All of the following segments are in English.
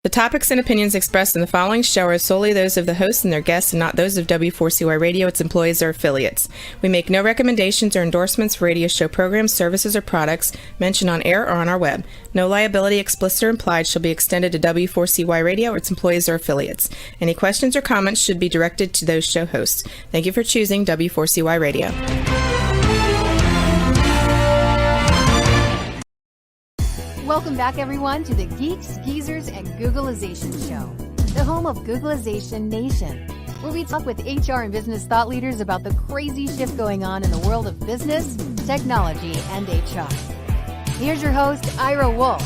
The topics and opinions expressed in the following show are solely those of the hosts and their guests and not those of W4CY Radio, its employees, or affiliates. We make no recommendations or endorsements for radio show programs, services, or products mentioned on air or on our web. No liability, explicit or implied, shall be extended to W4CY Radio or its employees or affiliates. Any questions or comments should be directed to those show hosts. Thank you for choosing W4CY Radio. Welcome back, everyone, to the Geeks, Geezers, and Googlization Show, the home of Googlization Nation, where we talk with HR and business thought leaders about the crazy shift going on in the world of business, technology, and HR. Here's your host, Ira Wolf.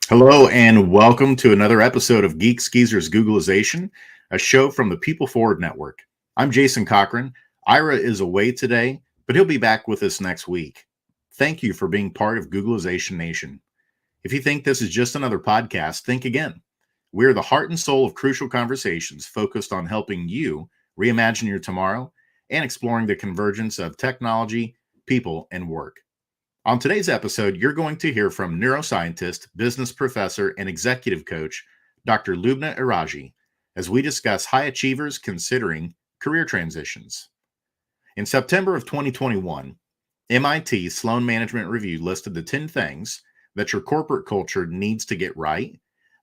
Hello and welcome to another episode of Geeks, Geezers, Googlization, a show from the People Forward Network. I'm Jason Cochran. Ira is away today, but he'll be back with us next week. Thank you for being part of Googlization Nation. If you think this is just another podcast, think again. We're the heart and soul of crucial conversations focused on helping you reimagine your tomorrow and exploring the convergence of technology, people, and work. On today's episode, you're going to hear from neuroscientist, business professor, and executive coach, Dr. Loubna Erraji, as we discuss high achievers considering career transitions. In September of 2021, MIT Sloan Management Review listed the 10 things that your corporate culture needs to get right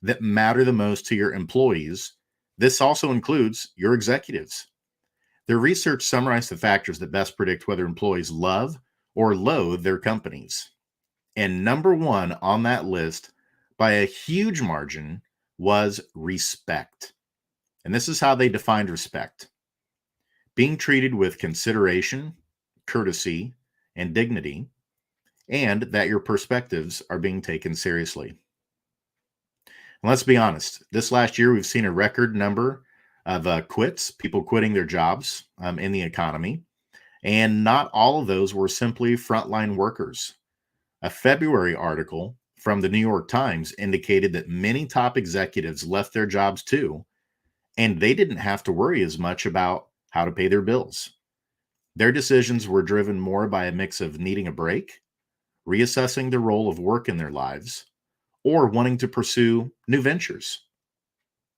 that matter the most to your employees. This also includes your executives. Their research summarized the factors that best predict whether employees love or loathe their companies. And number one on that list, by a huge margin, was respect. And this is how they defined respect: being treated with consideration, courtesy, and dignity, and that your perspectives are being taken seriously. And let's be honest, this last year we've seen a record number of quits, people quitting their jobs in the economy. And not all of those were simply frontline workers. A February article from the New York Times indicated that many top executives left their jobs too, and they didn't have to worry as much about how to pay their bills. Their decisions were driven more by a mix of needing a break, reassessing the role of work in their lives, or wanting to pursue new ventures.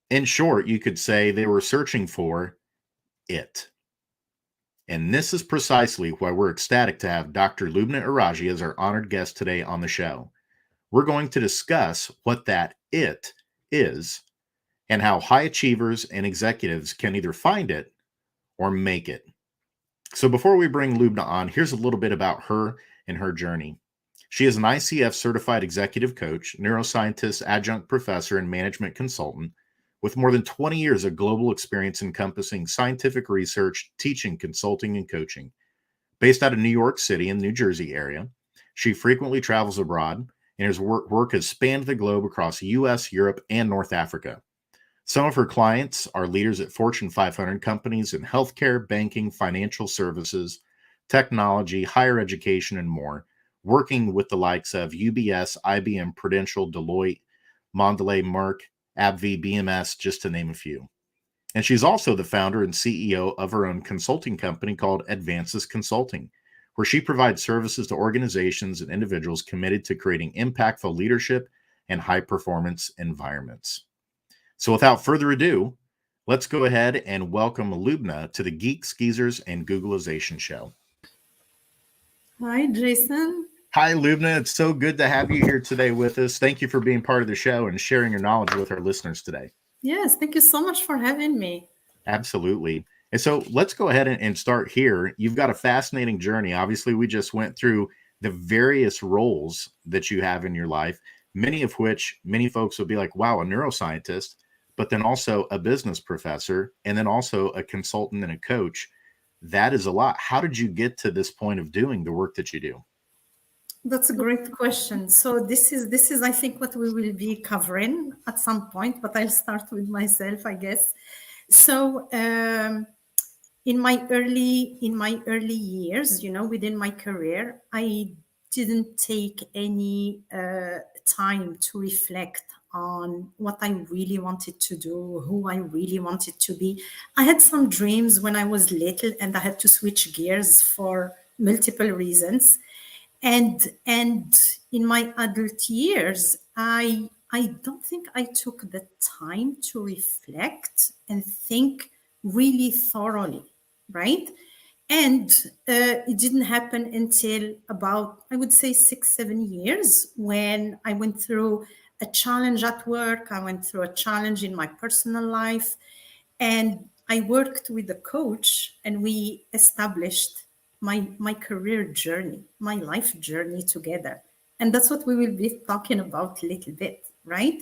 In short, you could say they were searching for it. And this is precisely why we're ecstatic to have Dr. Loubna Erraji as our honored guest today on the show. We're going to discuss what that it is and how high achievers and executives can either find it or make it. So before we bring Loubna on, here's a little bit about her and her journey. She is an ICF certified executive coach, neuroscientist, adjunct professor, and management consultant, with more than 20 years of global experience encompassing scientific research, teaching, consulting, and coaching. Based out of New York City and New Jersey area, she frequently travels abroad, and her work has spanned the globe across the U.S., Europe, and North Africa. Some of her clients are leaders at Fortune 500 companies in healthcare, banking, financial services, technology, higher education, and more, working with the likes of UBS, IBM, Prudential, Deloitte, Mondelez, Merck, AbbVie, BMS, just to name a few. And she's also the founder and CEO of her own consulting company called Advances Consulting, where she provides services to organizations and individuals committed to creating impactful leadership and high-performance environments. So without further ado, let's go ahead and welcome Loubna to the Geeks, Geezers, and Googlization Show. Hi, Jason. Hi, Loubna. It's so good to have you here today with us. Thank you for being part of the show and sharing your knowledge with our listeners today. Yes, thank you so much for having me. Absolutely. And so let's go ahead and start here. You've got a fascinating journey. Obviously, we just went through the various roles that you have in your life, many of which many folks will be like, wow, a neuroscientist, but then also a business professor, and then also a consultant and a coach. That is a lot. How did you get to this point of doing the work that you do? That's a great question. So this is I think what we will be covering at some point, but I'll start with myself, I guess. So in my early years, within my career, I didn't take any time to reflect on what I really wanted to do, who I really wanted to be. I had some dreams when I was little, and I had to switch gears for multiple reasons. And in my adult years, I don't think I took the time to reflect and think really thoroughly, right? And it didn't happen until about, I would say, 6, 7 years, when I went through a challenge at work. I went through a challenge in my personal life, and I worked with a coach, and we established my career journey, my life journey together. And that's what we will be talking about a little bit, right?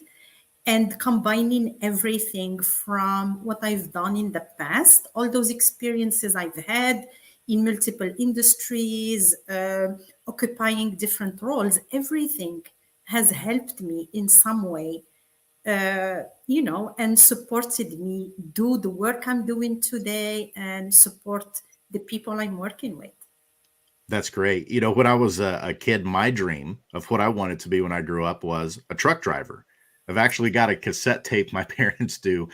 And combining everything from what I've done in the past, all those experiences I've had in multiple industries, occupying different roles, everything has helped me in some way, and supported me do the work I'm doing today and support the people I'm working with. That's great. When I was a kid, my dream of what I wanted to be when I grew up was a truck driver. I've actually got a cassette tape my parents do.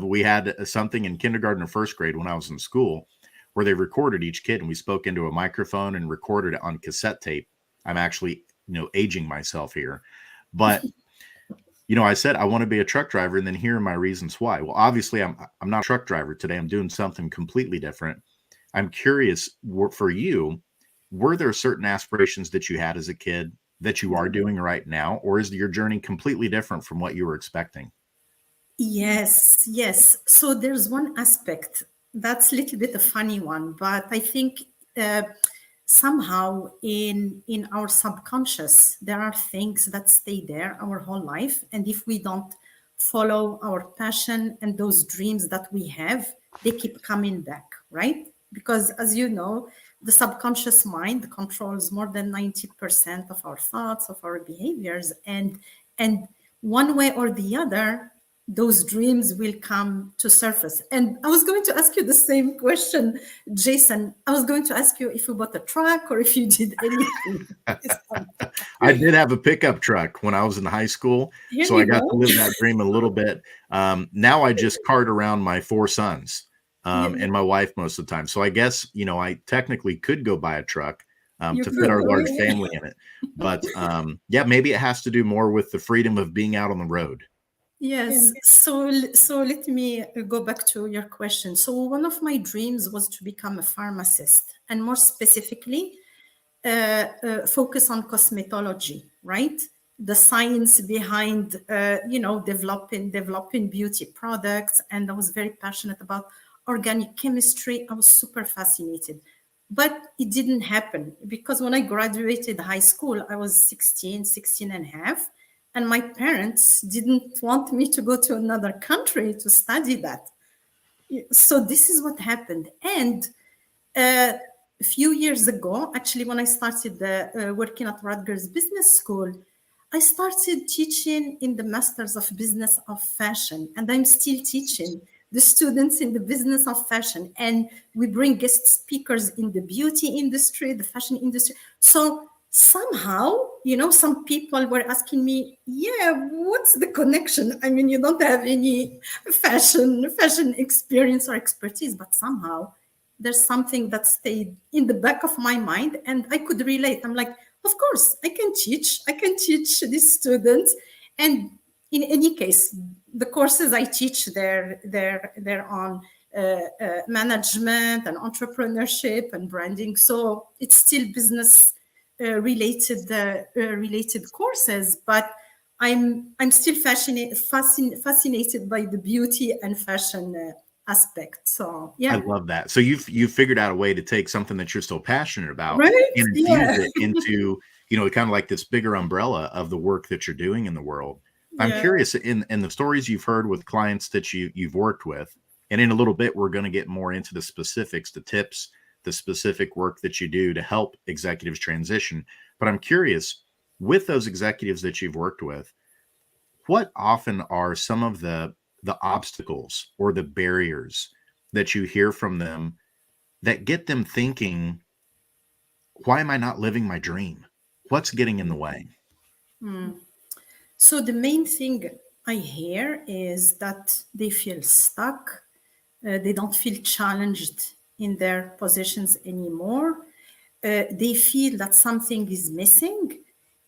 We had something in kindergarten or first grade when I was in school where they recorded each kid, and we spoke into a microphone and recorded it on cassette tape. I'm actually, aging myself here. But, I said I want to be a truck driver, and then here are my reasons why. Well, obviously, I'm not a truck driver today. I'm doing something completely different. I'm curious, for you, were there certain aspirations that you had as a kid that you are doing right now, or is your journey completely different from what you were expecting? Yes. So there's one aspect that's a little bit a funny one, but I think somehow in our subconscious, there are things that stay there our whole life. And if we don't follow our passion and those dreams that we have, they keep coming back, right? Because as you know, the subconscious mind controls more than 90% of our thoughts, of our behaviors. And one way or the other, those dreams will come to surface. And I was going to ask you the same question, Jason. I was going to ask you if you bought a truck or if you did anything. I did have a pickup truck when I was in high school, so I got to live that dream a little bit. Now I just cart around my 4 sons and my wife most of the time. So I guess, I technically could go buy a truck to fit our large family in it. But maybe it has to do more with the freedom of being out on the road. Yes. So let me go back to your question. So one of my dreams was to become a pharmacist, and more specifically, focus on cosmetology, right? The science behind, developing beauty products. And I was very passionate about organic chemistry. I was super fascinated. But it didn't happen because when I graduated high school, I was 16 and a half. And my parents didn't want me to go to another country to study that. So this is what happened. And a few years ago, actually, when I started working at Rutgers Business School, I started teaching in the Masters of Business of Fashion. And I'm still teaching the students in the business of fashion. And we bring guest speakers in the beauty industry, the fashion industry. So somehow, some people were asking me, what's the connection? I mean, you don't have any fashion experience or expertise, but somehow there's something that stayed in the back of my mind and I could relate. I'm like, of course, I can teach these students. And in any case, the courses I teach, they're on management and entrepreneurship and branding. So it's still business related courses, but I'm still fascinated by the beauty and fashion aspect. So I love that. So you've figured out a way to take something that you're still passionate about, right? And infuse it into kind of like this bigger umbrella of the work that you're doing in the world. I'm curious in the stories you've heard with clients that you've worked with, and in a little bit we're going to get more into the specifics, the tips, the specific work that you do to help executives transition. But I'm curious, with those executives that you've worked with, what often are some of the obstacles or the barriers that you hear from them that get them thinking, why am I not living my dream? What's getting in the way? So the main thing I hear is that they feel stuck. They don't feel challenged in their positions anymore. They feel that something is missing.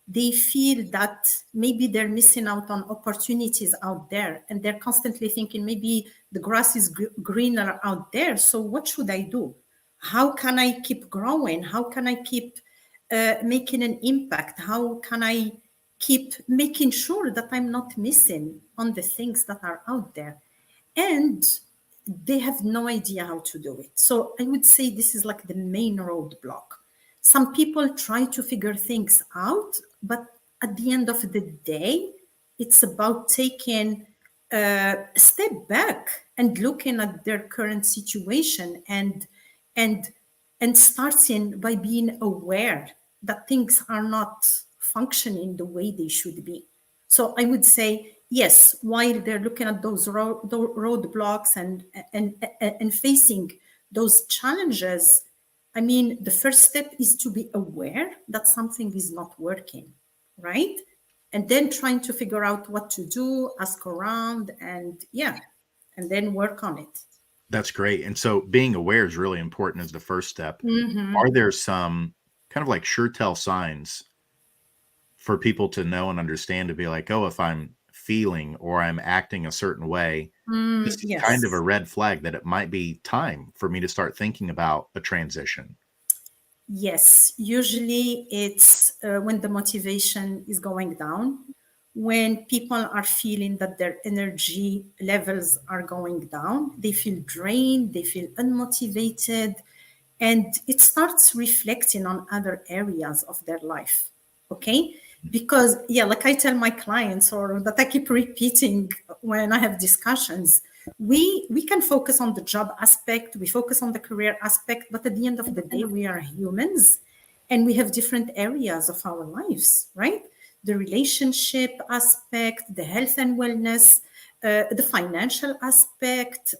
They feel that maybe they're missing out on opportunities out there, and they're constantly thinking maybe the grass is greener out there. So what should I do? How can I keep growing? How can I keep making an impact? How can I keep making sure that I'm not missing on the things that are out there? And they have no idea how to do it. So I would say this is like the main roadblock. Some people try to figure things out, but at the end of the day, it's about taking a step back and looking at their current situation and starting by being aware that things are not functioning the way they should be. So I would say, yes, while they're looking at those roadblocks and facing those challenges, I mean, the first step is to be aware that something is not working, right? And then trying to figure out what to do, ask around, and then work on it. That's great. And so being aware is really important as the first step. Are there some kind of like sure tell signs for people to know and understand, to be like, oh, if I'm feeling or I'm acting a certain way, this is kind of a red flag that it might be time for me to start thinking about a transition? Yes, usually it's when the motivation is going down, when people are feeling that their energy levels are going down, they feel drained, they feel unmotivated, and it starts reflecting on other areas of their life. Okay? Because, like I tell my clients, or that I keep repeating when I have discussions, we can focus on the job aspect, we focus on the career aspect, but at the end of the day, we are humans and we have different areas of our lives, right? The relationship aspect, the health and wellness, the financial aspect,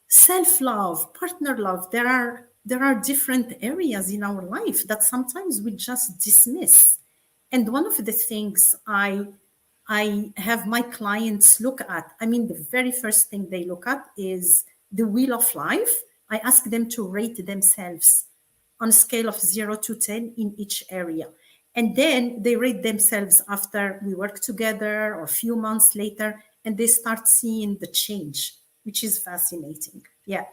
self-love, partner love. There are different areas in our life that sometimes we just dismiss. And one of the things I have my clients look at, I mean, the very first thing they look at is the wheel of life. I ask them to rate themselves on a scale of 0 to 10 in each area. And then they rate themselves after we work together or a few months later, and they start seeing the change, which is fascinating. Yeah.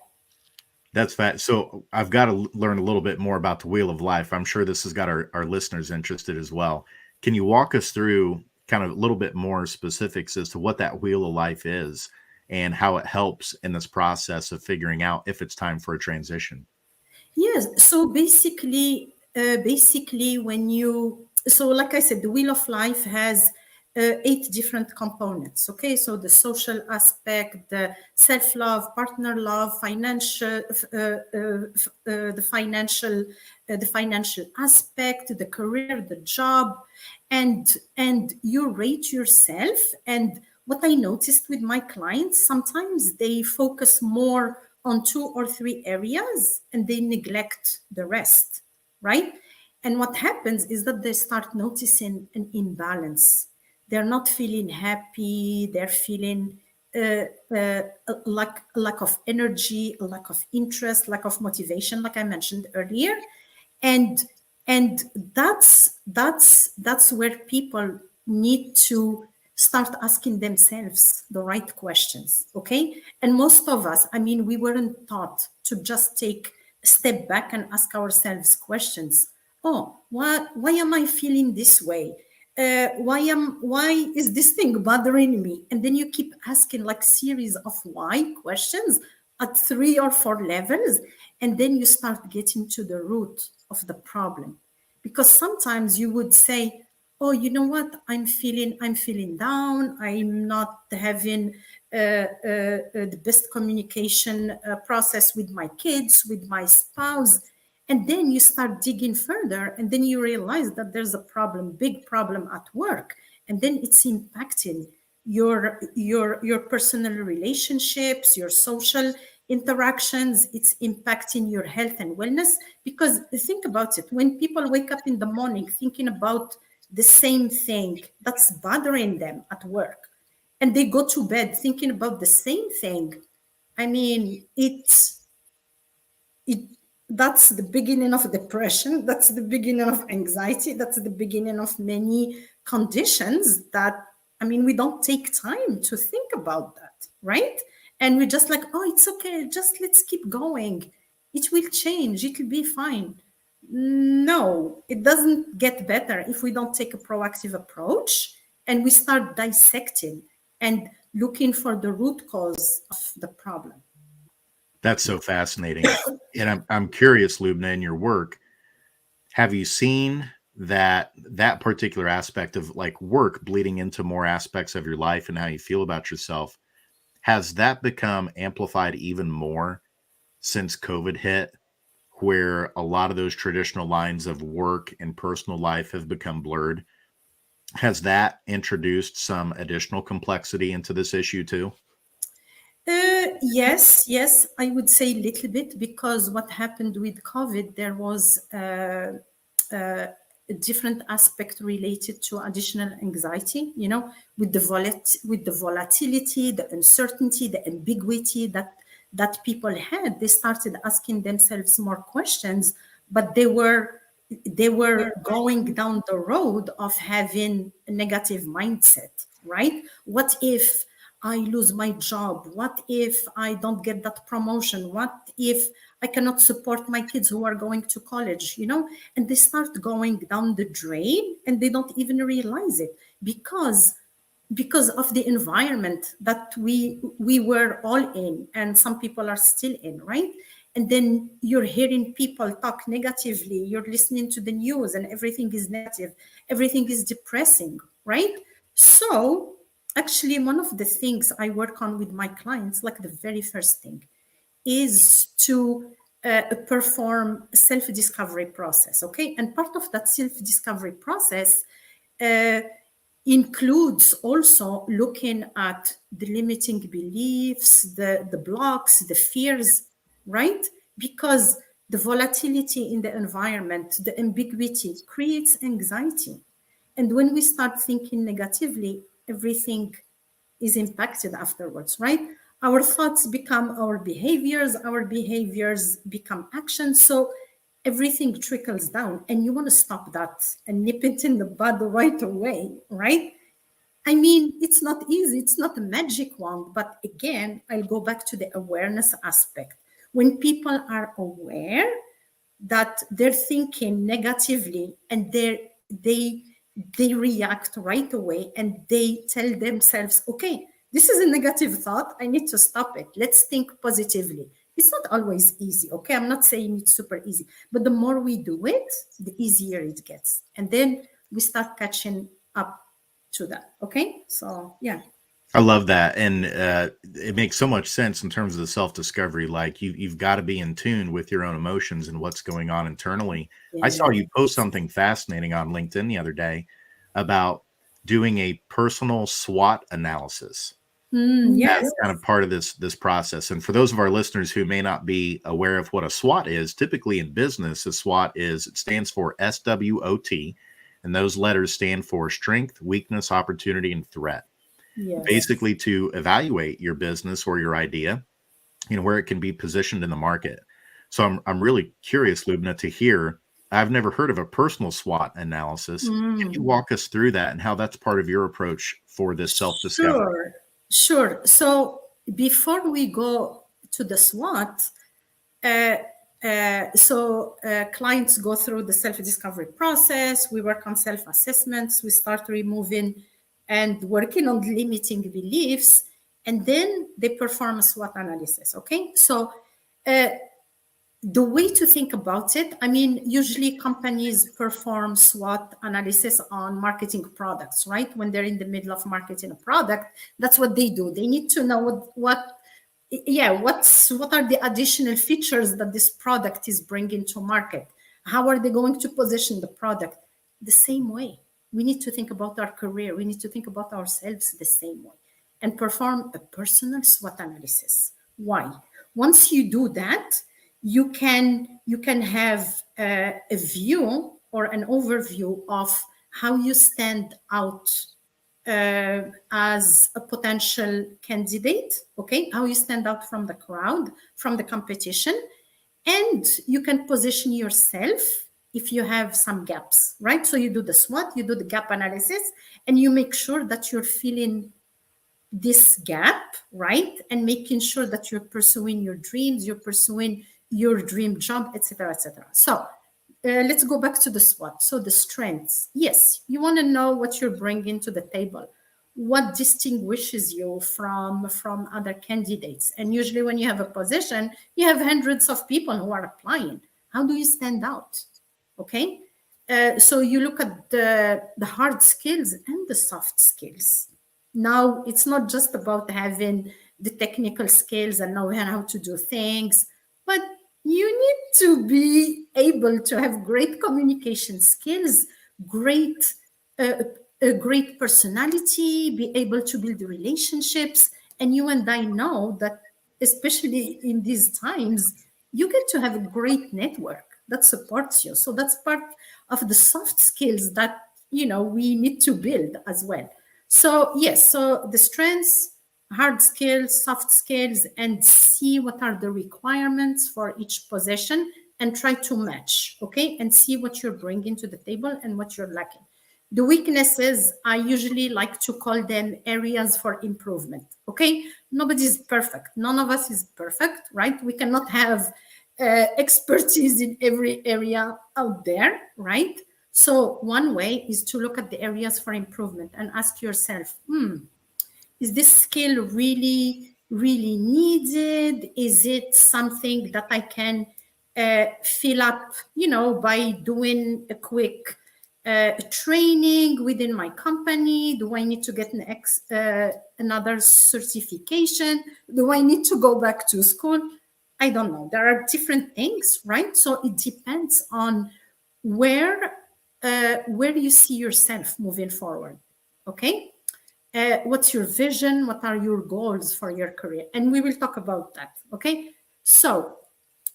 That's fat. So I've got to learn a little bit more about the wheel of life. I'm sure this has got our listeners interested as well. Can you walk us through kind of a little bit more specifics as to what that wheel of life is and how it helps in this process of figuring out if it's time for a transition? Yes. So basically, like I said, the wheel of life has 8 different components. Okay, so the social aspect, the self-love, partner love, financial, the financial aspect, the career, the job, and you rate yourself. And what I noticed with my clients, sometimes they focus more on 2 or 3 areas and they neglect the rest, right? And what happens is that they start noticing an imbalance. They're not feeling happy. They're feeling lack of energy, lack of interest, lack of motivation, like I mentioned earlier. And that's where people need to start asking themselves the right questions, okay? And most of us, I mean, we weren't taught to just take a step back and ask ourselves questions. Oh, why am I feeling this way? Why is this thing bothering me? And then you keep asking like series of why questions at 3 or 4 levels, and then you start getting to the root of the problem. Because sometimes you would say, oh, you know what, I'm feeling down, I'm not having the best communication process with my kids, with my spouse. And then you start digging further, and then you realize that there's a problem, big problem at work. And then it's impacting your personal relationships, your social interactions, it's impacting your health and wellness. Because think about it, when people wake up in the morning thinking about the same thing that's bothering them at work, and they go to bed thinking about the same thing, I mean, it that's the beginning of depression, that's the beginning of anxiety, that's the beginning of many conditions that, I mean, we don't take time to think about that, right? And we're just like, oh, it's okay, just let's keep going, it will change, it will be fine. No, it doesn't get better if we don't take a proactive approach and we start dissecting and looking for the root cause of the problem. That's so fascinating. And I'm curious, Loubna, in your work, have you seen that particular aspect of like work bleeding into more aspects of your life and how you feel about yourself? Has that become amplified even more since COVID hit, where a lot of those traditional lines of work and personal life have become blurred? Has that introduced some additional complexity into this issue too? Yes, I would say a little bit, because what happened with COVID, there was a different aspect related to additional anxiety, you know, with the volatility, the uncertainty, the ambiguity that people had. They started asking themselves more questions, but they were going down the road of having a negative mindset, right? What if I lose my job? What if I don't get that promotion? What if I cannot support my kids who are going to college, you know? And they start going down the drain and they don't even realize it because of the environment that we were all in, and some people are still in, right? And then you're hearing people talk negatively, you're listening to the news and everything is negative, everything is depressing, right? So actually, one of the things I work on with my clients, like the very first thing, is to perform a self-discovery process, okay? And part of that self-discovery process includes also looking at the limiting beliefs, the blocks, the fears, right? Because the volatility in the environment, the ambiguity creates anxiety. And when we start thinking negatively, everything is impacted afterwards, right? Our thoughts become our behaviors become actions. So everything trickles down, and you want to stop that and nip it in the bud right away, right? I mean, it's not easy, it's not a magic wand, but again, I'll go back to the awareness aspect. When people are aware that they're thinking negatively and they react right away and they tell themselves, okay, this is a negative thought, I need to stop it, let's think positively. It's not always easy, okay? I'm not saying it's super easy, but the more we do it, the easier it gets. And then we start catching up to that, okay? So, yeah. I love that. And it makes so much sense in terms of the self-discovery. Like you've got to be in tune with your own emotions and what's going on internally. I saw you post something fascinating on LinkedIn the other day about doing a personal SWOT analysis. Yes. That's kind of part of this process. And for those of our listeners who may not be aware of what a SWOT is, typically in business, a SWOT it stands for SWOT, and those letters stand for strength, weakness, opportunity, and threat. Yes. Basically to evaluate your business or your idea, you know, where it can be positioned in the market. So I'm really curious, Loubna, to hear. I've never heard of a personal SWOT analysis. Can you walk us through that and how that's part of your approach for this self-discovery? Sure. So before we go to the SWOT, clients go through the self-discovery process. We work on self-assessments. We start removing and working on limiting beliefs, and then they perform a SWOT analysis, okay? So the way to think about it, I mean, usually companies perform SWOT analysis on marketing products, right? When they're in the middle of marketing a product, that's what they do. They need to know what are the additional features that this product is bringing to market? How are they going to position the product? The same way. We need to think about our career. We need to think about ourselves the same way and perform a personal SWOT analysis. Why? Once you do that, you can have a view or an overview of how you stand out as a potential candidate, okay? How you stand out from the crowd, from the competition, and you can position yourself if you have some gaps, right? So you do the SWOT, you do the gap analysis, and you make sure that you're filling this gap, right? And making sure that you're pursuing your dreams, you're pursuing your dream job, etc., etc. So let's go back to the SWOT. So the strengths. Yes, you want to know what you're bringing to the table, what distinguishes you from other candidates. And usually when you have a position, you have hundreds of people who are applying. How do you stand out? Okay. So you look at the hard skills and the soft skills. Now, it's not just about having the technical skills and knowing how to do things, but you need to be able to have great communication skills, a great personality, be able to build relationships. And you and I know that, especially in these times, you get to have a great network that supports you. So that's part of the soft skills that, we need to build as well. So yes, so the strengths, hard skills, soft skills, and see what are the requirements for each position and try to match, okay? And see what you're bringing to the table and what you're lacking. The weaknesses, I usually like to call them areas for improvement, okay? Nobody's perfect. None of us is perfect, right? We cannot have expertise in every area out there, right? So one way is to look at the areas for improvement and ask yourself, is this skill really, really needed? Is it something that I can fill up, by doing a quick training within my company? Do I need to get another certification? Do I need to go back to school? I don't know. There are different things, right? So it depends on where you see yourself moving forward, okay? What's your vision? What are your goals for your career? And we will talk about that, okay? So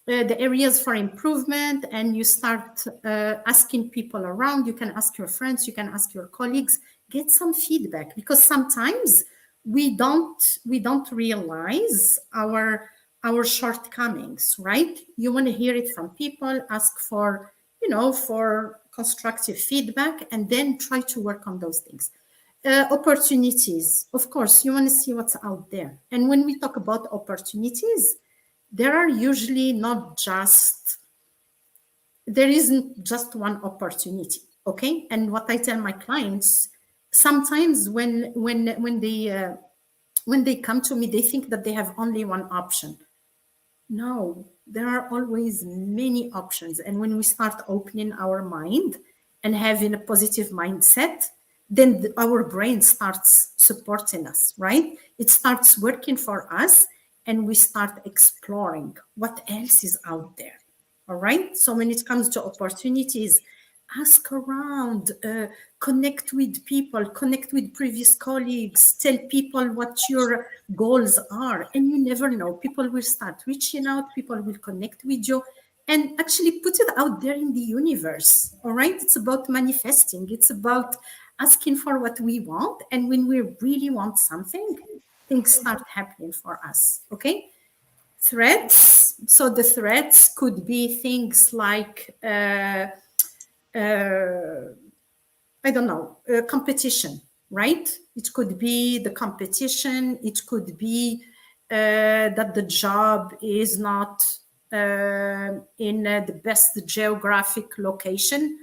the areas for improvement, and you start asking people around. You can ask your friends, you can ask your colleagues, get some feedback, because sometimes we don't realize our shortcomings, right? You want to hear it from people, ask for, for constructive feedback, and then try to work on those things. Opportunities, of course, you want to see what's out there. And when we talk about opportunities, there isn't just one opportunity, okay? And what I tell my clients, sometimes when they come to me, they think that they have only one option. No, there are always many options. And when we start opening our mind and having a positive mindset, then our brain starts supporting us, right? It starts working for us, and we start exploring what else is out there. All right. So when it comes to opportunities, ask around, connect with people, connect with previous colleagues, tell people what your goals are. And you never know, people will start reaching out, people will connect with you, and actually put it out there in the universe. All right. It's about manifesting. It's about asking for what we want. And when we really want something, things start happening for us. Okay. Threats. So the threats could be things like, I don't know, competition, right? It could be the competition. It could be that the job is not in the best geographic location.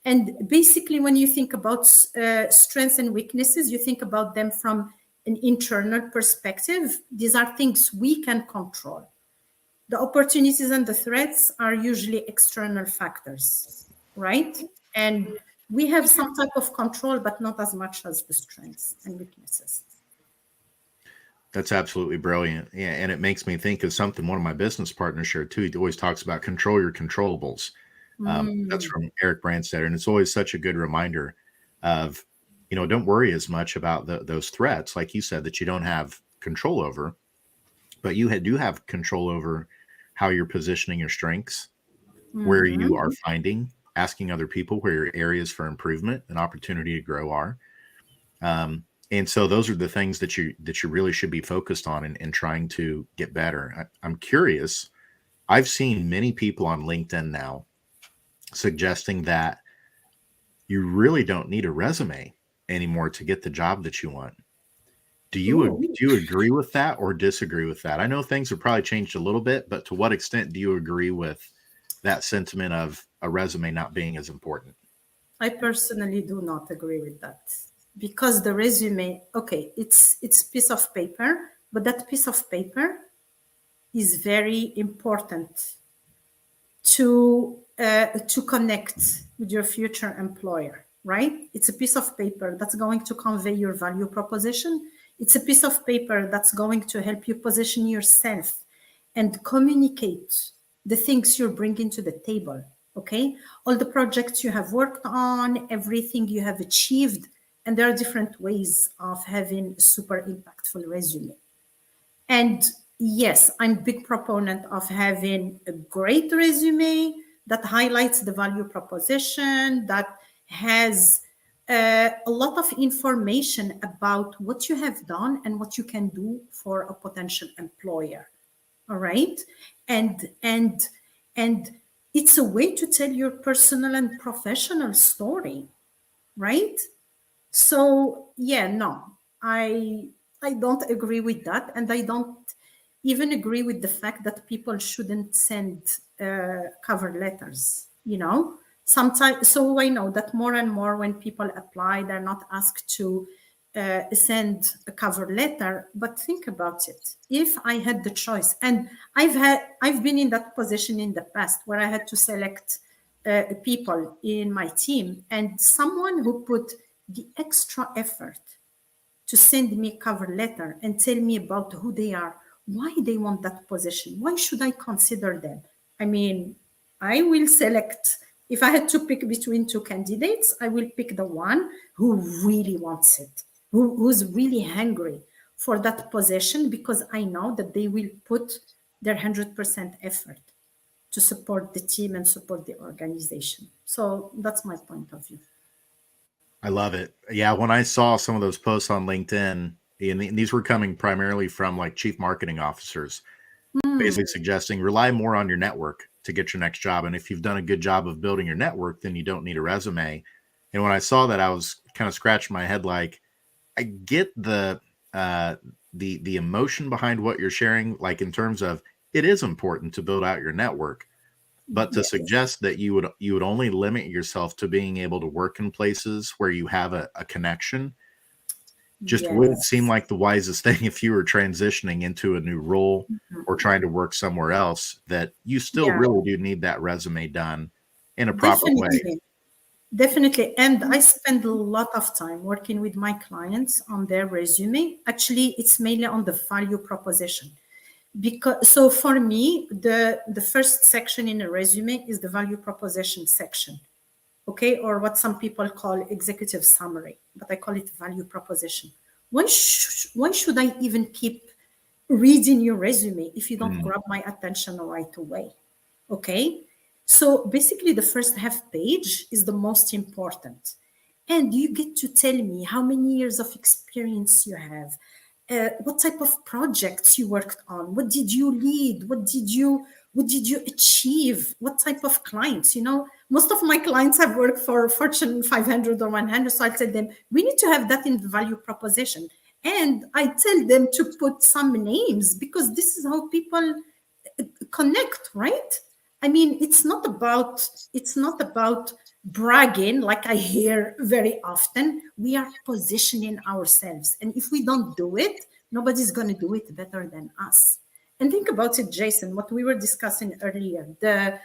And basically, when you think about strengths and weaknesses, you think about them from an internal perspective. These are things we can control. The opportunities and the threats are usually external factors, right? And we have some type of control, but not as much as the strengths and weaknesses. That's absolutely brilliant. Yeah, and it makes me think of something one of my business partners shared too. He always talks about control your controllables. That's from Eric Branstetter. And it's always such a good reminder of, don't worry as much about those threats, like you said, that you don't have control over, but you do have control over how you're positioning your strengths, where you are finding asking other people where your areas for improvement and opportunity to grow are. And so those are the things that you really should be focused on in trying to get better. I'm curious. I've seen many people on LinkedIn now suggesting that you really don't need a resume anymore to get the job that you want. Do you agree with that or disagree with that? I know things have probably changed a little bit, but to what extent do you agree with that sentiment of a resume not being as important? I personally do not agree with that, because the resume, okay, it's a piece of paper, but that piece of paper is very important to connect with your future employer, right? It's a piece of paper that's going to convey your value proposition. It's a piece of paper that's going to help you position yourself and communicate the things you're bringing to the table, okay? All the projects you have worked on, everything you have achieved, and there are different ways of having a super impactful resume. And yes, I'm a big proponent of having a great resume that highlights the value proposition, that has a lot of information about what you have done and what you can do for a potential employer. All right. And it's a way to tell your personal and professional story, right? So yeah, no, I don't agree with that, and I don't even agree with the fact that people shouldn't send cover letters. Sometimes, so I know that more and more when people apply, they're not asked to send a cover letter. But think about it. If I had the choice, and I've been in that position in the past where I had to select people in my team, and someone who put the extra effort to send me a cover letter and tell me about who they are, why they want that position, why should I consider them? I mean, I will select, if I had to pick between two candidates, I will pick the one who really wants it, who's really hungry for that position, because I know that they will put their 100% effort to support the team and support the organization. So that's my point of view. I love it. Yeah, when I saw some of those posts on LinkedIn, and these were coming primarily from like chief marketing officers, basically suggesting rely more on your network to get your next job. And if you've done a good job of building your network, then you don't need a resume. And when I saw that, I was kind of scratching my head like, I get the emotion behind what you're sharing, like in terms of it is important to build out your network. But to suggest that you would only limit yourself to being able to work in places where you have a connection just wouldn't seem like the wisest thing if you were transitioning into a new role or trying to work somewhere else, that you still really do need that resume done in a proper way. Definitely. And I spend a lot of time working with my clients on their resume. Actually, it's mainly on the value proposition. So for me, the first section in a resume is the value proposition section, okay, or what some people call executive summary, but I call it value proposition. Why should I even keep reading your resume if you don't grab my attention right away? Okay, so basically the first half page is the most important, and you get to tell me how many years of experience you have. What type of projects you worked on? What did you lead? What did you achieve? What type of clients? Most of my clients have worked for Fortune 500 or 100. So I tell them, we need to have that in the value proposition. And I tell them to put some names, because this is how people connect, right? I mean, it's not about bragging like I hear very often. We are positioning ourselves, and if we don't do it, nobody's going to do it better than us. And think about it, Jason, what we were discussing earlier, the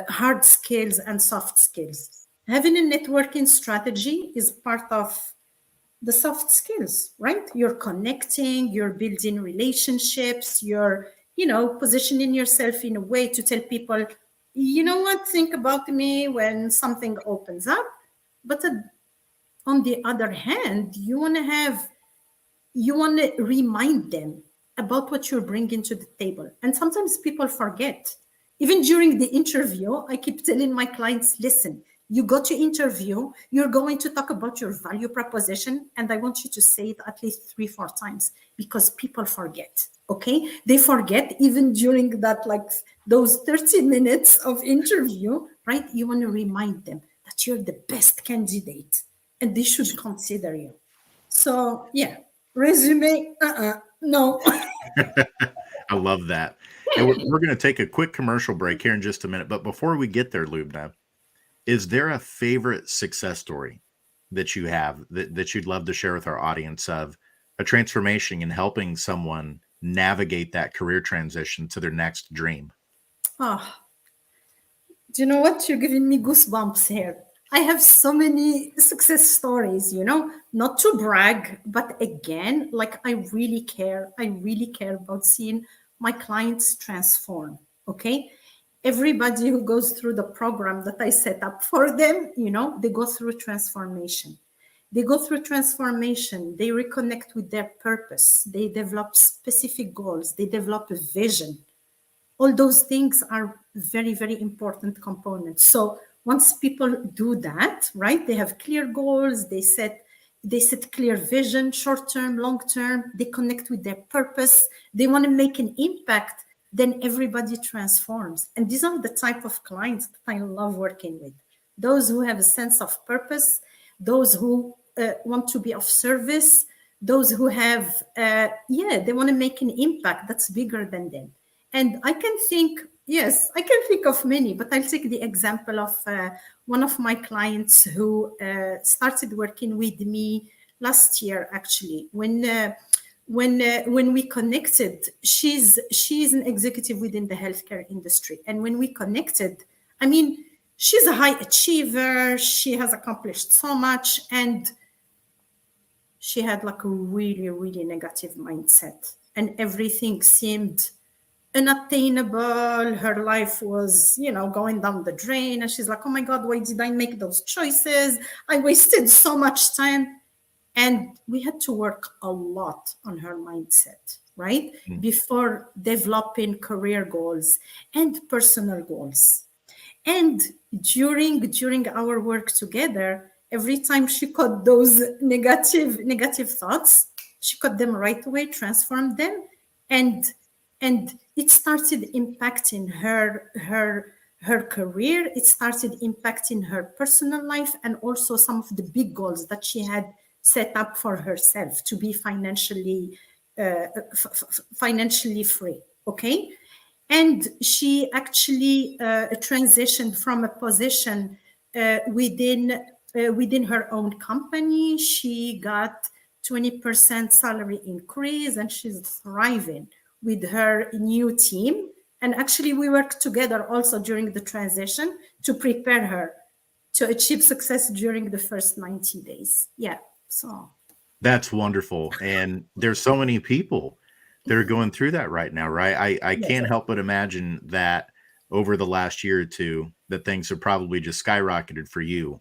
hard skills and soft skills. Having a networking strategy is part of the soft skills, right? You're connecting, you're building relationships, you're positioning yourself in a way to tell people, you know what, think about me when something opens up. But on the other hand, you want to remind them about what you're bringing to the table. And sometimes people forget. Even during the interview, I keep telling my clients, listen, you go to interview, you're going to talk about your value proposition, and I want you to say it at least 3-4 times, because people forget, okay? They forget even during that, like those 30 minutes of interview, right? You want to remind them that you're the best candidate and they should consider you. So yeah, resume, no. I love that. And we're going to take a quick commercial break here in just a minute. But before we get there, Loubna, is there a favorite success story that you have that you'd love to share with our audience of a transformation in helping someone navigate that career transition to their next dream? Oh, do you know what? You're giving me goosebumps here. I have so many success stories, not to brag, but again, like I really care about seeing my clients transform, okay? Everybody who goes through the program that I set up for them, they go through transformation. They go through transformation. They reconnect with their purpose. They develop specific goals. They develop a vision. All those things are very, very important components. So once people do that, right, they have clear goals, they set clear vision, short-term, long-term, they connect with their purpose, they want to make an impact, then everybody transforms. And these are the type of clients that I love working with. Those who have a sense of purpose, those who want to be of service, those who have, they want to make an impact that's bigger than them. And I can think of many, but I'll take the example of one of my clients who started working with me last year, actually. When we connected, she's an executive within the healthcare industry. And when we connected, I mean, she's a high achiever. She has accomplished so much. And she had like a really, really negative mindset. And everything seemed unattainable. Her life was, going down the drain. And she's like, oh my God, why did I make those choices? I wasted so much time. And we had to work a lot on her mindset, right? Mm-hmm. Before developing career goals and personal goals. And during our work together, every time she caught those negative thoughts, she caught them right away, transformed them, and it started impacting her career. It started impacting her personal life, and also some of the big goals that she had set up for herself to be financially free. Okay, and she actually transitioned from a position within her own company. She got 20% salary increase, and she's thriving with her new team. And actually we worked together also during the transition to prepare her to achieve success during the first 90 days. Yeah. So that's wonderful. And there's so many people that are going through that right now, right? I can't help but imagine that over the last year or two, that things have probably just skyrocketed for you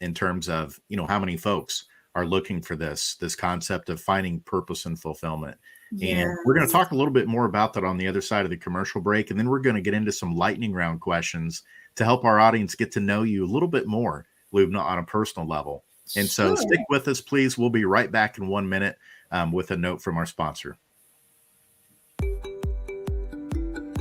in terms of, how many folks are looking for this concept of finding purpose and fulfillment. Yes. And we're going to talk a little bit more about that on the other side of the commercial break. And then we're going to get into some lightning round questions to help our audience get to know you a little bit more, Loubna, on a personal level. And so stick with us, please. We'll be right back in 1 minute with a note from our sponsor.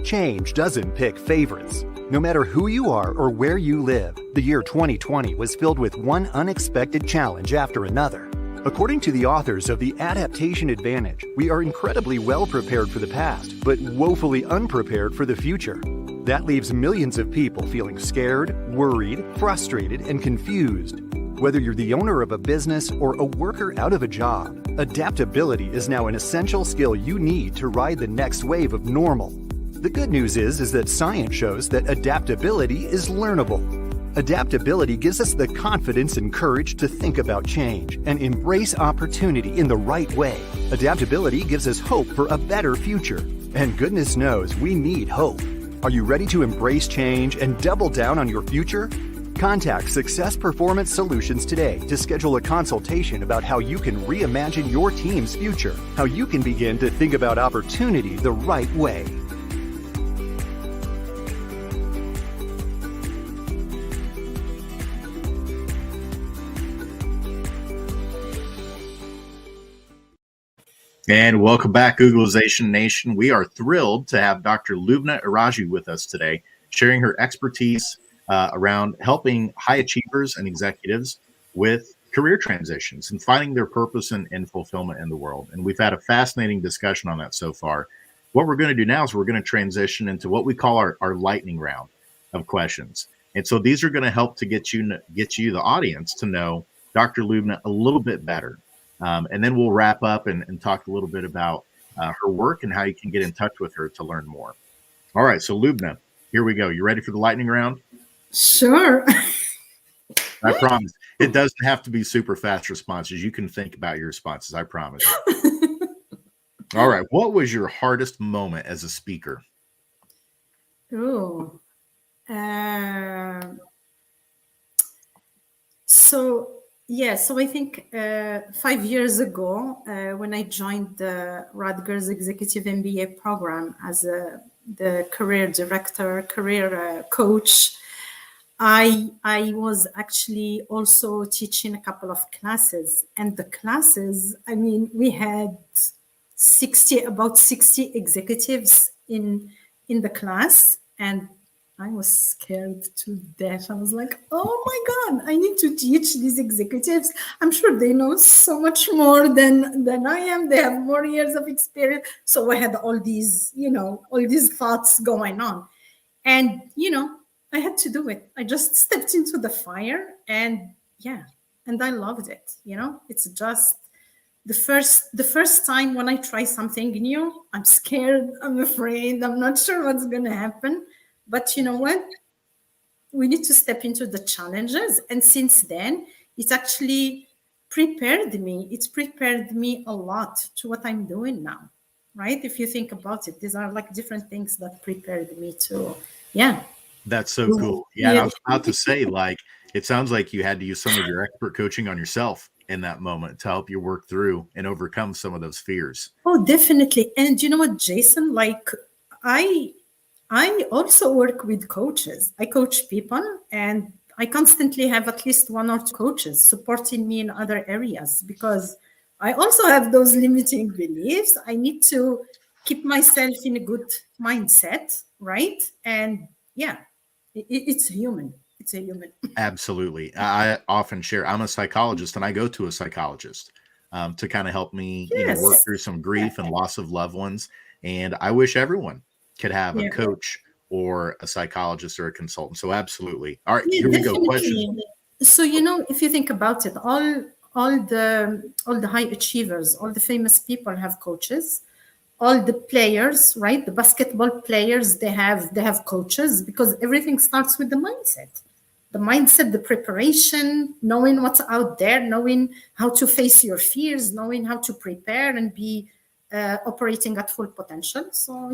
Change doesn't pick favorites. No matter who you are or where you live, the year 2020 was filled with one unexpected challenge after another. According to the authors of The Adaptation Advantage, we are incredibly well prepared for the past, but woefully unprepared for the future. That leaves millions of people feeling scared, worried, frustrated, and confused. Whether you're the owner of a business or a worker out of a job, adaptability is now an essential skill you need to ride the next wave of normal. The good news is that science shows that adaptability is learnable. Adaptability gives us the confidence and courage to think about change and embrace opportunity in the right way. Adaptability gives us hope for a better future. And goodness knows we need hope. Are you ready to embrace change and double down on your future? Contact Success Performance Solutions today to schedule a consultation about how you can reimagine your team's future, how you can begin to think about opportunity the right way. And welcome back, Googlization Nation. We are thrilled to have Dr. Loubna Erraji with us today, sharing her expertise around helping high achievers and executives with career transitions and finding their purpose and fulfillment in the world. And we've had a fascinating discussion on that so far. What we're going to do now is we're going to transition into what we call our lightning round of questions. And so these are going to help to get you, the audience, to know Dr. Loubna a little bit better. And then we'll wrap up and talk a little bit about her work and how you can get in touch with her to learn more. All right, so Loubna, here we go. You ready for the lightning round? Sure. I promise. It doesn't have to be super fast responses. You can think about your responses. I promise. All right. What was your hardest moment as a speaker? Oh. So I think 5 years ago, when I joined the Rutgers Executive MBA program as the career director, career coach, I was actually also teaching a couple of classes. And the classes, I mean, we had about 60 executives in the class, and I was scared to death. I was like, oh my God, I need to teach these executives. I'm sure they know so much more than I am. They have more years of experience. So I had all these thoughts going on. And, I had to do it. I just stepped into the fire, and I loved it. It's just the first time when I try something new, I'm scared, I'm afraid, I'm not sure what's going to happen. But you know what? We need to step into the challenges. And since then, it's actually prepared me. It's prepared me a lot to what I'm doing now, right? If you think about it, these are like different things that prepared me to, That's so cool. Yeah, I was about to say, it sounds like you had to use some of your expert coaching on yourself in that moment to help you work through and overcome some of those fears. Oh, definitely. And you know what, Jason, I also work with coaches. I coach people, and I constantly have at least one or two coaches supporting me in other areas, because I also have those limiting beliefs. I need to keep myself in a good mindset, right? And it's human. It's a human. Absolutely. I often share, I'm a psychologist, and I go to a psychologist to kind of help me work through some grief and loss of loved ones. And I wish everyone could have a coach or a psychologist or a consultant. So absolutely. All right, here we go. Question. So, if you think about it, all the high achievers, all the famous people have coaches. All the players, right? The basketball players, they have coaches, because everything starts with the mindset. The mindset, the preparation, knowing what's out there, knowing how to face your fears, knowing how to prepare and be operating at full potential. So,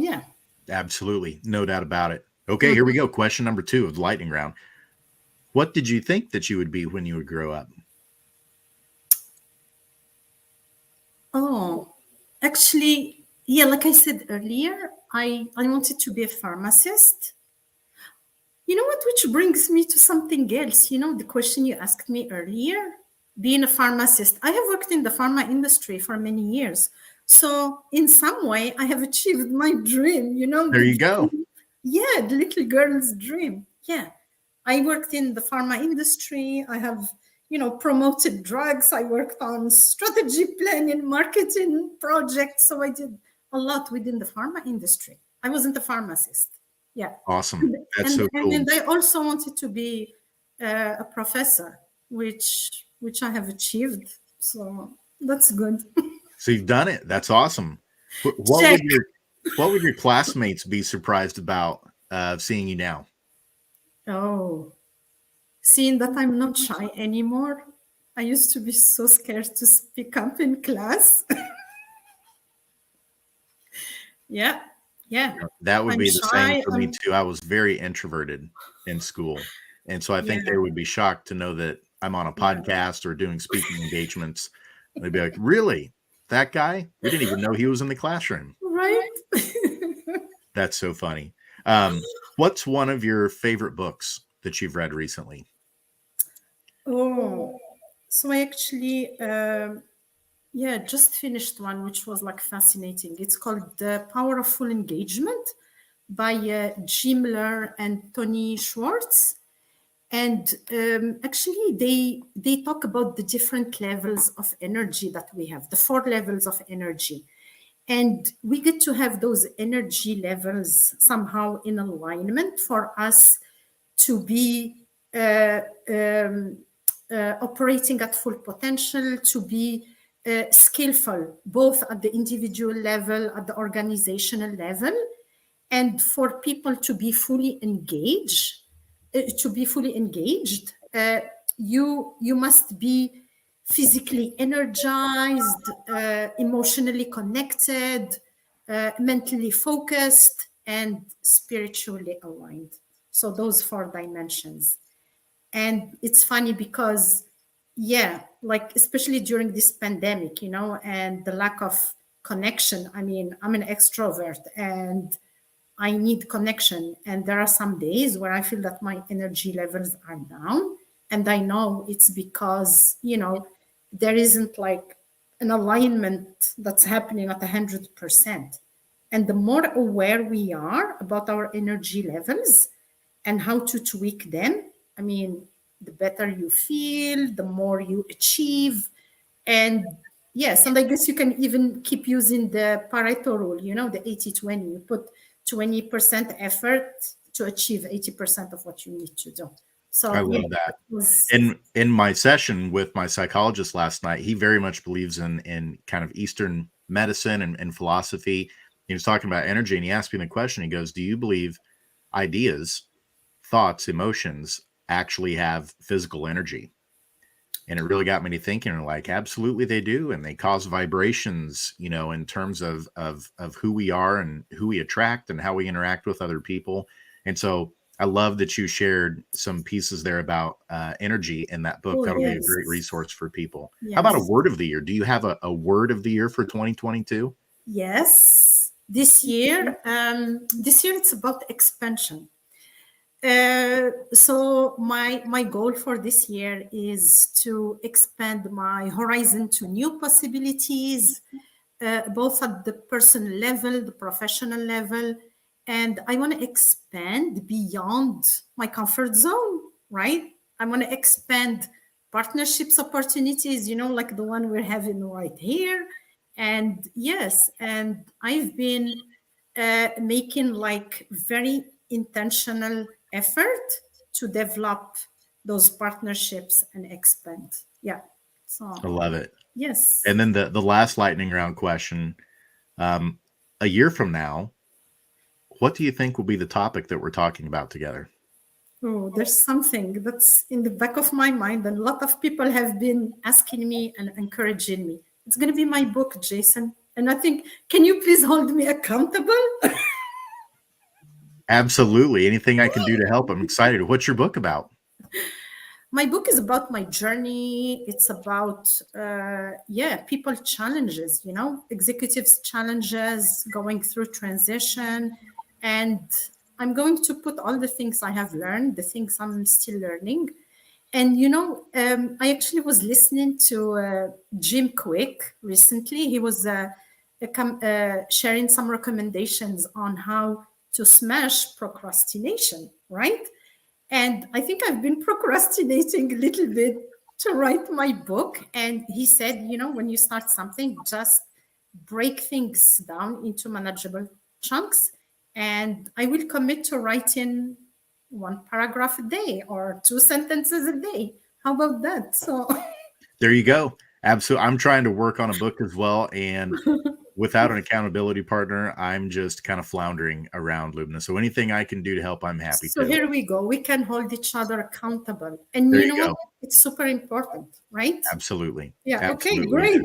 Absolutely. No doubt about it. Okay, here we go. Question number 2 of the lightning round. What did you think that you would be when you would grow up? Oh, actually, like I said earlier, I wanted to be a pharmacist. You know what? Which brings me to something else. The question you asked me earlier, being a pharmacist. I have worked in the pharma industry for many years. So in some way, I have achieved my dream, There you go. Yeah, the little girl's dream. Yeah. I worked in the pharma industry. I have, promoted drugs. I worked on strategy planning, marketing projects. So I did a lot within the pharma industry. I wasn't a pharmacist. Yeah. Awesome. That's so cool. And I also wanted to be a professor, which I have achieved. So that's good. So you've done it. That's awesome. What would your classmates be surprised about seeing you now? Oh, seeing that I'm not shy anymore. I used to be so scared to speak up in class. Yeah. That would be the same for me too. I was very introverted in school. And so I think they would be shocked to know that I'm on a podcast or doing speaking engagements. They'd be like, really? That guy? We didn't even know he was in the classroom. Right. That's so funny. What's one of your favorite books that you've read recently? Oh, so I actually, Yeah, just finished one, which was like fascinating. It's called The Power of Full Engagement by Jim Loehr and Tony Schwartz. And actually, they talk about the different levels of energy that we have, the 4 levels of energy. And we get to have those energy levels somehow in alignment for us to be operating at full potential, to be skillful, both at the individual level, at the organizational level, and for people to be fully engaged. You must be physically energized, emotionally connected, mentally focused, and spiritually aligned. So those 4 dimensions. And it's funny because, yeah, like especially during this pandemic, and the lack of connection. I mean, I'm an extrovert and I need connection. And there are some days where I feel that my energy levels are down. And I know it's because, there isn't like an alignment that's happening at 100%. And the more aware we are about our energy levels and how to tweak them, I mean, the better you feel, the more you achieve. And yes, and I guess you can even keep using the Pareto rule, the 80-20. You put 20% effort to achieve 80% of what you need to do. So I love that. In my session with my psychologist last night, he very much believes in kind of Eastern medicine and philosophy. He was talking about energy, and he asked me the question. He goes, "Do you believe ideas, thoughts, emotions actually have physical energy?" And it really got me to thinking, like, absolutely they do. And they cause vibrations, in terms of who we are and who we attract and how we interact with other people. And so I love that you shared some pieces there about energy in that book. That'll be a great resource for people. How about a word of the year? Do you have a word of the year for 2022? Yes. This year it's about expansion. So my goal for this year is to expand my horizon to new possibilities, both at the personal level, the professional level, and I want to expand beyond my comfort zone, right? I want to expand partnerships opportunities, like the one we're having right here. And yes, and I've been making like very intentional effort to develop those partnerships and expand. Yeah. So I love it. Yes. And then the last lightning round question, a year from now, what do you think will be the topic that we're talking about together? Oh, there's something that's in the back of my mind, and a lot of people have been asking me and encouraging me. It's going to be my book, Jason. And I think, can you please hold me accountable? Absolutely. Anything I can do to help. I'm excited. What's your book about? My book is about my journey. It's about, people challenges, executives challenges, going through transition. And I'm going to put all the things I have learned, the things I'm still learning. And, I actually was listening to Jim Quick recently. He was sharing some recommendations on how to smash procrastination, right? And I think I've been procrastinating a little bit to write my book. And he said, when you start something, just break things down into manageable chunks. And I will commit to writing 1 paragraph a day or 2 sentences a day. How about that? So there you go. Absolutely. I'm trying to work on a book as well. And without an accountability partner, I'm just kind of floundering around, Loubna. So anything I can do to help, I'm happy to. So here we go. We can hold each other accountable. And you know what? It's super important, right? Absolutely. Yeah. Absolutely. Okay, great.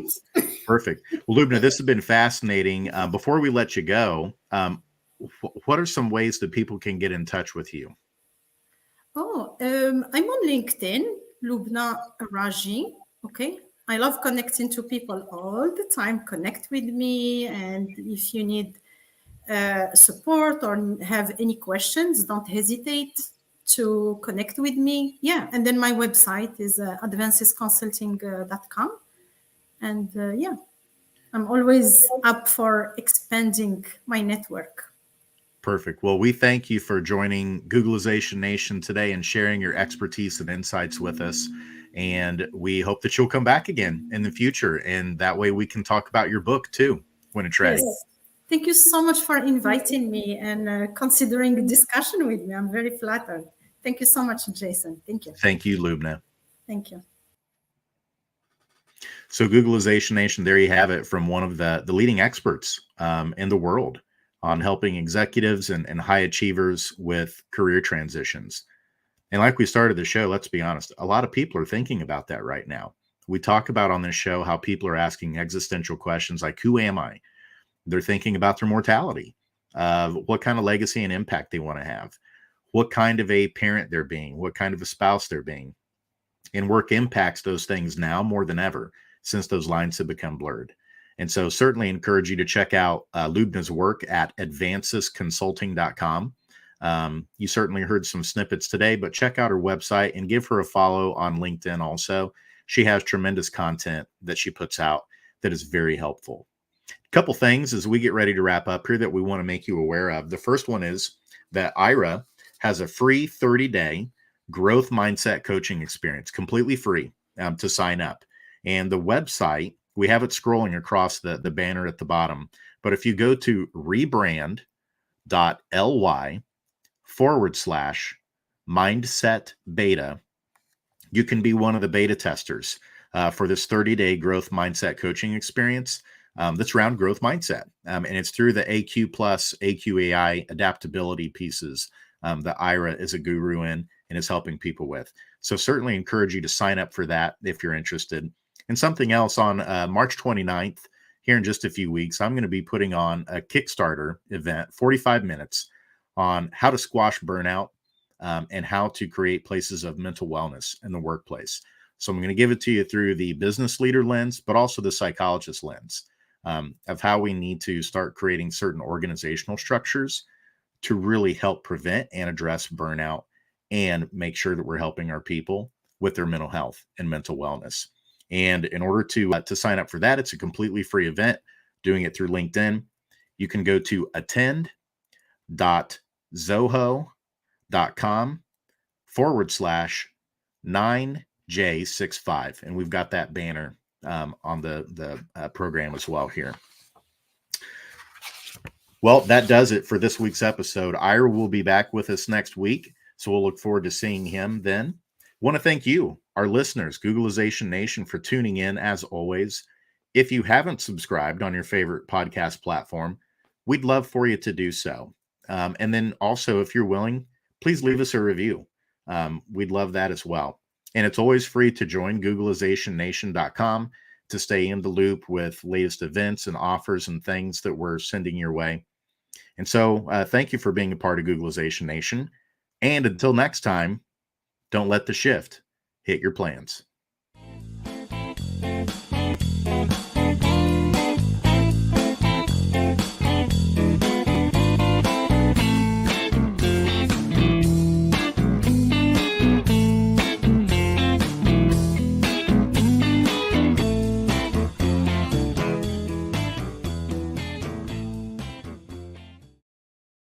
Perfect. Well, Loubna, this has been fascinating. Before we let you go, what are some ways that people can get in touch with you? Oh, I'm on LinkedIn, Loubna Erraji. Okay. I love connecting to people all the time. Connect with me. And if you need support or have any questions, don't hesitate to connect with me. Yeah. And then my website is advancesconsulting.com. And yeah, I'm always up for expanding my network. Perfect. Well, we thank you for joining Googlization Nation today and sharing your expertise and insights with us. And we hope that you'll come back again in the future. And that way we can talk about your book too when it's ready. Yes. Thank you so much for inviting me and considering a discussion with me. I'm very flattered. Thank you so much, Jason. Thank you. Thank you, Loubna. Thank you. So Googlization Nation, there you have it from one of the leading experts in the world on helping executives and high achievers with career transitions. And like we started the show, let's be honest, a lot of people are thinking about that right now. We talk about on this show how people are asking existential questions like, who am I? They're thinking about their mortality, what kind of legacy and impact they want to have, what kind of a parent they're being, what kind of a spouse they're being. And work impacts those things now more than ever since those lines have become blurred. And so certainly encourage you to check out Loubna's work at advancesconsulting.com. You certainly heard some snippets today, but check out her website and give her a follow on LinkedIn also. She has tremendous content that she puts out that is very helpful. A couple things as we get ready to wrap up here that we want to make you aware of. The first one is that Ira has a free 30-day growth mindset coaching experience, completely free to sign up. And the website, we have it scrolling across the banner at the bottom. But if you go to rebrand.ly/mindset beta, you can be one of the beta testers for this 30-day growth mindset coaching experience that's around growth mindset. And it's through the AQ Plus, AQAI adaptability pieces that Ira is a guru in and is helping people with. So certainly encourage you to sign up for that if you're interested. And something else on March 29th, here in just a few weeks, I'm going to be putting on a Kickstarter event, 45 minutes, on how to squash burnout and how to create places of mental wellness in the workplace. So I'm going to give it to you through the business leader lens, but also the psychologist lens of how we need to start creating certain organizational structures to really help prevent and address burnout and make sure that we're helping our people with their mental health and mental wellness. And in order to sign up for that, it's a completely free event, doing it through LinkedIn. You can go to attend.zoho.com/9J65. And we've got that banner on the program as well here. Well, that does it for this week's episode. Ira will be back with us next week, so we'll look forward to seeing him then. Want to thank you, our listeners, Googlization Nation, for tuning in as always. If you haven't subscribed on your favorite podcast platform, we'd love for you to do so. And then also, if you're willing, please leave us a review. We'd love that as well. And it's always free to join GooglizationNation.com to stay in the loop with latest events and offers and things that we're sending your way. And so thank you for being a part of Googlization Nation. And until next time, don't let the shift hit your plans.